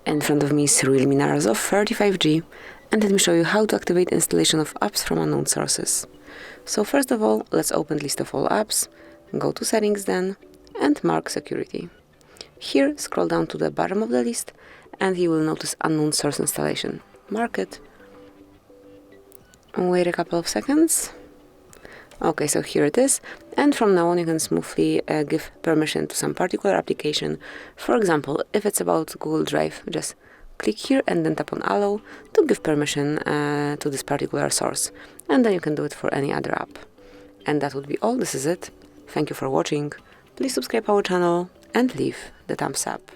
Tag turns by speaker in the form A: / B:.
A: In front of me is REALME Narzo 35G, and let me show you how to activate installation of apps from unknown sources. So first of all, let's open list of all apps, go to settings then, and mark security. Here, scroll down to the bottom of the list, and you will notice unknown source installation. Mark it. Wait a couple of seconds. Okay, so here it is, and from now on you can smoothly give permission to some particular application. For example, if it's about Google Drive, just click here and then tap on Allow to give permission to this particular source, and then you can do it for any other app. And that would be all. This is it. Thank you for watching. Please subscribe our channel and leave the thumbs up.